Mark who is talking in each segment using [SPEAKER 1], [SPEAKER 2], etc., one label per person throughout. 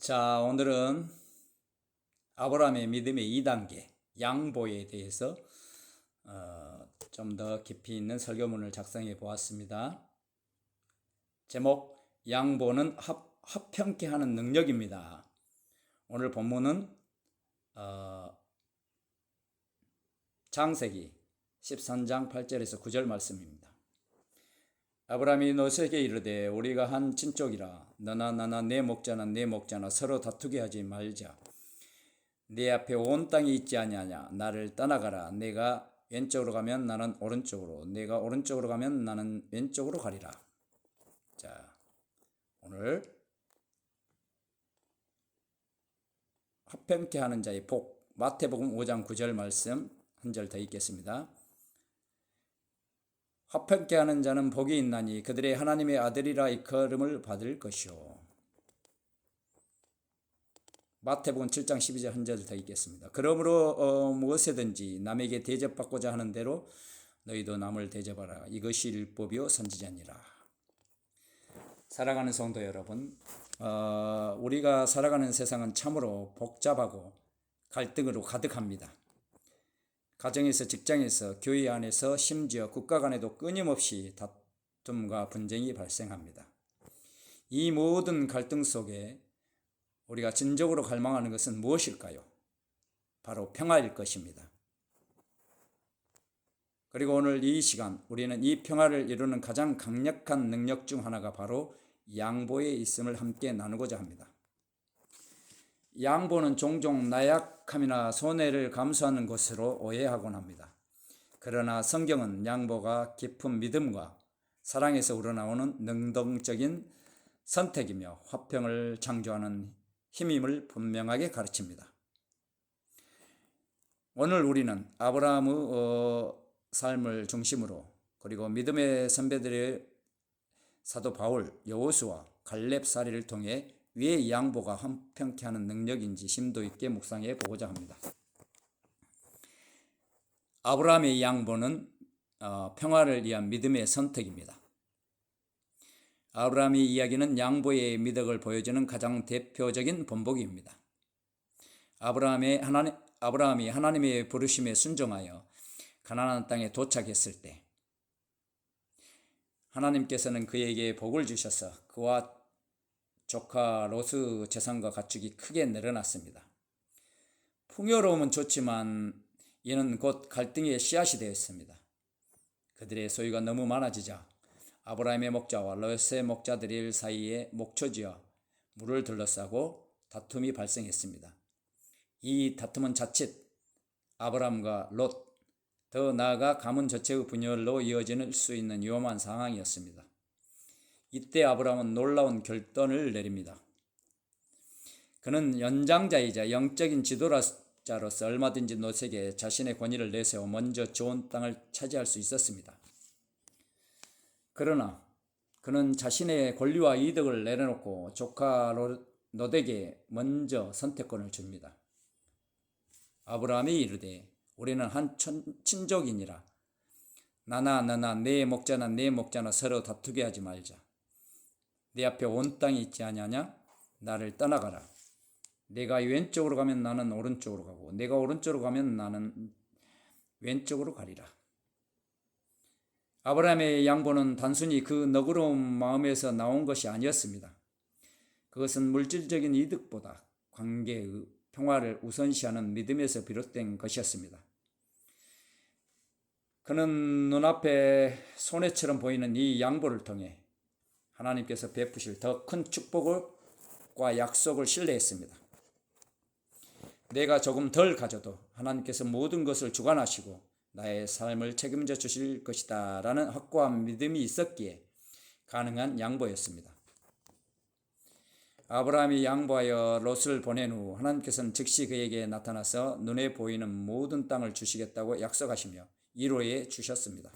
[SPEAKER 1] 자, 오늘은 아브라함의 믿음의 2단계 양보에 대해서 좀 더 깊이 있는 설교문을 작성해 보았습니다. 제목: 양보는 합평케 하는 능력입니다. 오늘 본문은 창세기 13장 8절에서 9절 말씀입니다. 아브라함이 롯에게 이르되 우리가 한 친족이라 너나 나나 내 목자나 내 목자나 서로 다투게 하지 말자. 내 앞에 온 땅이 있지 아니하냐. 나를 떠나가라. 내가 왼쪽으로 가면 나는 오른쪽으로, 내가 오른쪽으로 가면 나는 왼쪽으로 가리라. 자, 오늘 합평케 하는 자의 복, 마태복음 5장 9절 말씀 한 절 더 읽겠습니다. 합평케 하는 자는 복이 있나니 그들의 하나님의 아들이라 일컬음을 받을 것이요. 마태복음 7장 12절 한 절 더 읽겠습니다. 그러므로 무엇이든지 남에게 대접받고자 하는 대로 너희도 남을 대접하라. 이것이 율법이요 선지자니라. 사랑하는 성도 여러분, 우리가 살아가는 세상은 참으로 복잡하고 갈등으로 가득합니다. 가정에서, 직장에서, 교회 안에서, 심지어 국가 간에도 끊임없이 다툼과 분쟁이 발생합니다. 이 모든 갈등 속에 우리가 진정으로 갈망하는 것은 무엇일까요? 바로 평화일 것입니다. 그리고 오늘 이 시간 우리는 이 평화를 이루는 가장 강력한 능력 중 하나가 바로 양보에 있음을 함께 나누고자 합니다. 양보는 종종 나약함이나 손해를 감수하는 것으로 오해하곤 합니다. 그러나 성경은 양보가 깊은 믿음과 사랑에서 우러나오는 능동적인 선택이며 화평을 창조하는 힘임을 분명하게 가르칩니다. 오늘 우리는 아브라함의 삶을 중심으로, 그리고 믿음의 선배들의 사도 바울, 여호수아, 갈렙 사례를 통해 왜 양보가 화평케 하는 능력인지 심도 있게 묵상해 보고자 합니다. 아브라함의 양보는 평화를 위한 믿음의 선택입니다. 아브라함의 이야기는 양보의 미덕을 보여주는 가장 대표적인 본보기입니다. 아브라함이 하나님의 부르심에 순종하여 가나안 땅에 도착했을 때 하나님께서는 그에게 복을 주셔서 그와 조카 롯의 재산과 가축이 크게 늘어났습니다. 풍요로움은 좋지만 이는 곧 갈등의 씨앗이 되었습니다. 그들의 소유가 너무 많아지자 아브라함의 목자와 롯의 목자들 사이에 목초지어 물을 둘러싸고 다툼이 발생했습니다. 이 다툼은 자칫 아브라함과 롯, 더 나아가 가문 전체의 분열로 이어질 수 있는 위험한 상황이었습니다. 이때 아브라함은 놀라운 결단을 내립니다. 그는 연장자이자 영적인 지도자로서 얼마든지 롯에게 자신의 권위를 내세워 먼저 좋은 땅을 차지할 수 있었습니다. 그러나 그는 자신의 권리와 이득을 내려놓고 조카 롯에게 먼저 선택권을 줍니다. 아브라함이 이르되 우리는 한 친족이니라. 나나 너나 내 목자나 내 목자나 서로 다투게 하지 말자. 내 앞에 온 땅이 있지 아니하냐? 나를 떠나가라. 내가 왼쪽으로 가면 나는 오른쪽으로 가고 내가 오른쪽으로 가면 나는 왼쪽으로 가리라. 아브라함의 양보는 단순히 그 너그러운 마음에서 나온 것이 아니었습니다. 그것은 물질적인 이득보다 관계의 평화를 우선시하는 믿음에서 비롯된 것이었습니다. 그는 눈앞에 손해처럼 보이는 이 양보를 통해 하나님께서 베푸실 더 큰 축복과 약속을 신뢰했습니다. 내가 조금 덜 가져도 하나님께서 모든 것을 주관하시고 나의 삶을 책임져 주실 것이다 라는 확고한 믿음이 있었기에 가능한 양보였습니다. 아브라함이 양보하여 롯을 보낸 후 하나님께서는 즉시 그에게 나타나서 눈에 보이는 모든 땅을 주시겠다고 약속하시며 이루어 주셨습니다.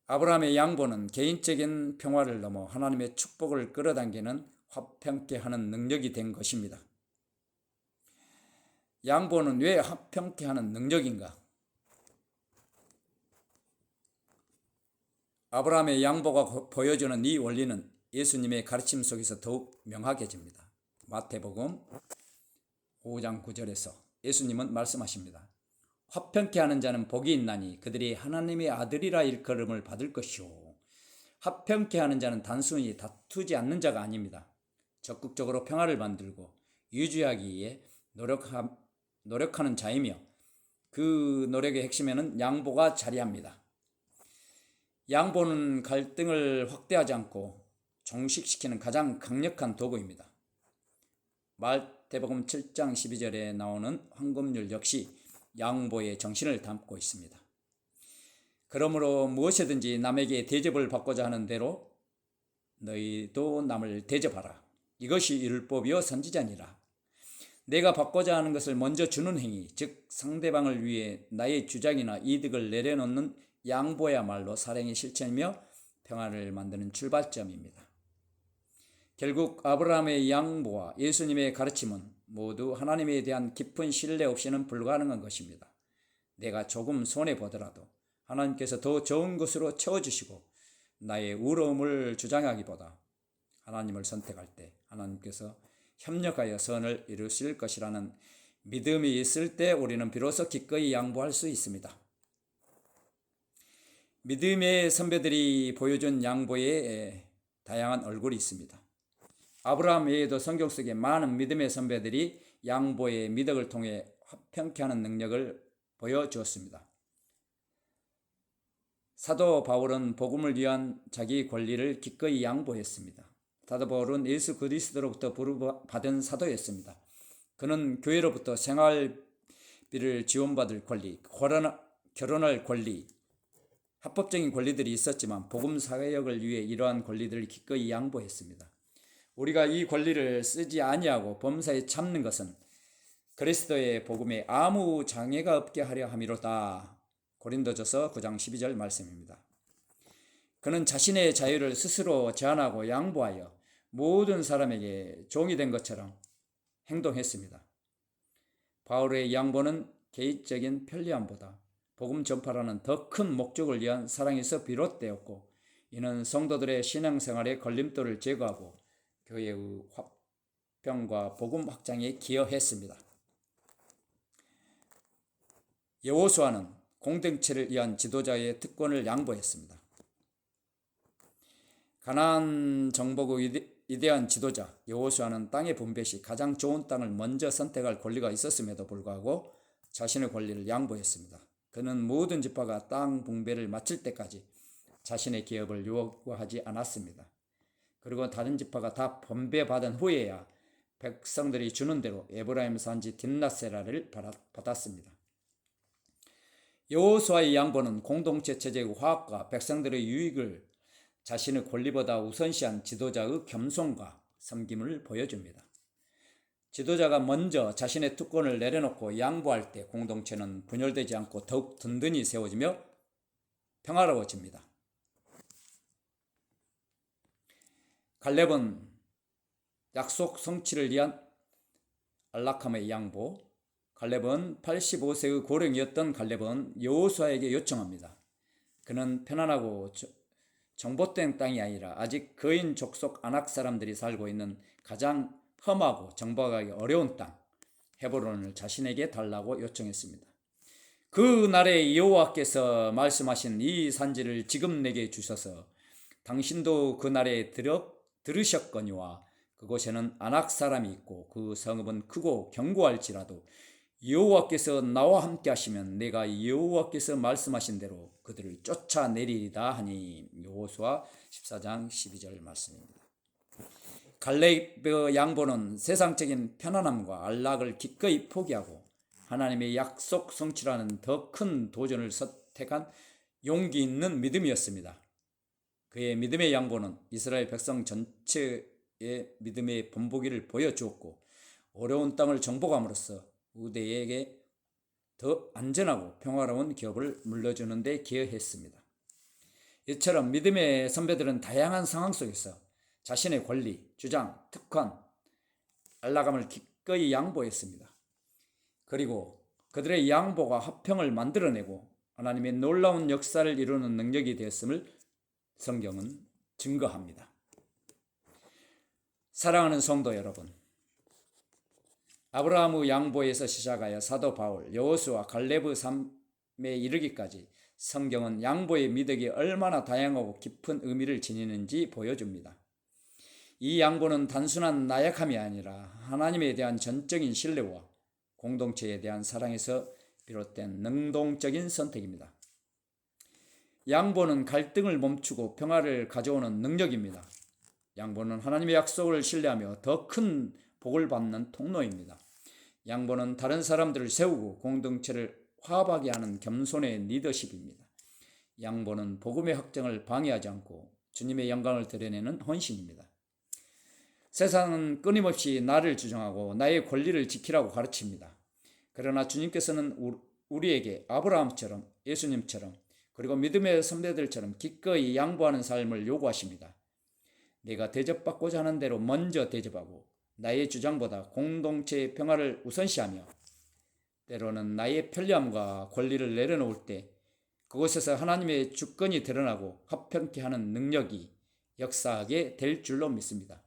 [SPEAKER 1] 아브라함의 양보는 개인적인 평화를 넘어 하나님의 축복을 끌어당기는 화평케 하는 능력이 된 것입니다. 양보는 왜 화평케 하는 능력인가? 아브라함의 양보가 보여주는 이 원리는 예수님의 가르침 속에서 더욱 명확해집니다. 마태복음 5장 9절에서 예수님은 말씀하십니다. 화평케 하는 자는 복이 있나니 그들이 하나님의 아들이라 일컬음을 받을 것이요. 화평케 하는 자는 단순히 다투지 않는 자가 아닙니다. 적극적으로 평화를 만들고 유지하기 위해 노력하는 자이며 그 노력의 핵심에는 양보가 자리합니다. 양보는 갈등을 확대하지 않고 종식시키는 가장 강력한 도구입니다. 마태복음 7장 12절에 나오는 황금률 역시 양보의 정신을 담고 있습니다. 그러므로 무엇이든지 남에게 대접을 받고자 하는 대로 너희도 남을 대접하라. 이것이 율법이요 선지자니라. 내가 받고자 하는 것을 먼저 주는 행위, 즉 상대방을 위해 나의 주장이나 이득을 내려놓는 양보야말로 사랑의 실천이며 평화를 만드는 출발점입니다. 결국 아브라함의 양보와 예수님의 가르침은 모두 하나님에 대한 깊은 신뢰 없이는 불가능한 것입니다. 내가 조금 손해보더라도 하나님께서 더 좋은 것으로 채워주시고 나의 우러움을 주장하기보다 하나님을 선택할 때 하나님께서 협력하여 선을 이루실 것이라는 믿음이 있을 때 우리는 비로소 기꺼이 양보할 수 있습니다. 믿음의 선배들이 보여준 양보에 다양한 얼굴이 있습니다. 아브라함 외에도 성경 속에 많은 믿음의 선배들이 양보의 미덕을 통해 화평케 하는 능력을 보여주었습니다. 사도 바울은 복음을 위한 자기 권리를 기꺼이 양보했습니다. 사도 바울은 예수 그리스도로부터 부름받은 사도였습니다. 그는 교회로부터 생활비를 지원받을 권리, 결혼할 권리, 합법적인 권리들이 있었지만 복음 사역을 위해 이러한 권리들을 기꺼이 양보했습니다. 우리가 이 권리를 쓰지 아니하고 범사에 참는 것은 그리스도의 복음에 아무 장애가 없게 하려 함이로다. 고린도전서 9장 12절 말씀입니다. 그는 자신의 자유를 스스로 제한하고 양보하여 모든 사람에게 종이 된 것처럼 행동했습니다. 바울의 양보는 개인적인 편리함보다 복음 전파라는 더 큰 목적을 위한 사랑에서 비롯되었고, 이는 성도들의 신앙생활의 걸림돌을 제거하고 교회의 화평과 복음 확장에 기여했습니다. 여호수아는 공동체를 위한 지도자의 특권을 양보했습니다. 가나안 정복의 위대한 지도자 여호수아는 땅의 분배 시 가장 좋은 땅을 먼저 선택할 권리가 있었음에도 불구하고 자신의 권리를 양보했습니다. 그는 모든 지파가 땅 분배를 마칠 때까지 자신의 기업을 요구하지 않았습니다. 그리고 다른 지파가 다 분배받은 후에야 백성들이 주는 대로 에브라임 산지 딥낫세라를 받았습니다. 여호수아의 양보는 공동체 체제의 화합과 백성들의 유익을 자신의 권리보다 우선시한 지도자의 겸손과 섬김을 보여줍니다. 지도자가 먼저 자신의 특권을 내려놓고 양보할 때 공동체는 분열되지 않고 더욱 든든히 세워지며 평화로워집니다. 갈렙은 약속 성취를 위한 안락함의 양보. 갈렙은 85세의 고령이었던 갈렙은 여호수아에게 요청합니다. 그는 편안하고 정복된 땅이 아니라 아직 거인 족속 아낙 사람들이 살고 있는 가장 험하고 정복하기 어려운 땅 헤브론을 자신에게 달라고 요청했습니다. 그 날에 여호와께서 말씀하신 이 산지를 지금 내게 주셔서 당신도 그 날에 들으셨거니와 그곳에는 아낙 사람이 있고 그 성읍은 크고 견고할지라도 여호와께서 나와 함께 하시면 내가 여호와께서 말씀하신 대로 그들을 쫓아내리리다 하니. 여호수아 14장 12절 말씀입니다. 갈렙의 양보는 세상적인 편안함과 안락을 기꺼이 포기하고 하나님의 약속 성취라는 더 큰 도전을 선택한 용기 있는 믿음이었습니다. 그의 믿음의 양보는 이스라엘 백성 전체의 믿음의 본보기를 보여주었고 어려운 땅을 정복함으로써 우대에게 더 안전하고 평화로운 기업을 물려주는 데 기여했습니다. 이처럼 믿음의 선배들은 다양한 상황 속에서 자신의 권리, 주장, 특권, 안락함을 기꺼이 양보했습니다. 그리고 그들의 양보가 화평을 만들어내고 하나님의 놀라운 역사를 이루는 능력이 되었음을 성경은 증거합니다. 사랑하는 성도 여러분, 아브라함의 양보에서 시작하여 사도 바울, 여호수아, 갈렙의 삶에 이르기까지 성경은 양보의 미덕이 얼마나 다양하고 깊은 의미를 지니는지 보여줍니다. 이 양보는 단순한 나약함이 아니라 하나님에 대한 전적인 신뢰와 공동체에 대한 사랑에서 비롯된 능동적인 선택입니다. 양보는 갈등을 멈추고 평화를 가져오는 능력입니다. 양보는 하나님의 약속을 신뢰하며 더 큰 복을 받는 통로입니다. 양보는 다른 사람들을 세우고 공동체를 화합하게 하는 겸손의 리더십입니다. 양보는 복음의 확정을 방해하지 않고 주님의 영광을 드러내는 헌신입니다. 세상은 끊임없이 나를 주장하고 나의 권리를 지키라고 가르칩니다. 그러나 주님께서는 우리에게 아브라함처럼, 예수님처럼, 그리고 믿음의 선배들처럼 기꺼이 양보하는 삶을 요구하십니다. 내가 대접받고자 하는 대로 먼저 대접하고 나의 주장보다 공동체의 평화를 우선시하며 때로는 나의 편리함과 권리를 내려놓을 때 그곳에서 하나님의 주권이 드러나고 화평케 하는 능력이 역사하게 될 줄로 믿습니다.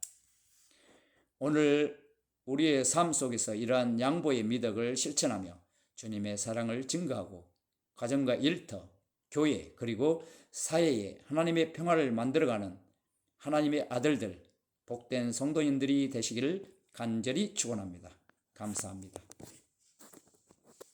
[SPEAKER 1] 오늘 우리의 삶 속에서 이러한 양보의 미덕을 실천하며 주님의 사랑을 증거하고 가정과 일터, 교회 그리고 사회에 하나님의 평화를 만들어가는 하나님의 아들들, 복된 성도인들이 되시기를 간절히 축원합니다. 감사합니다.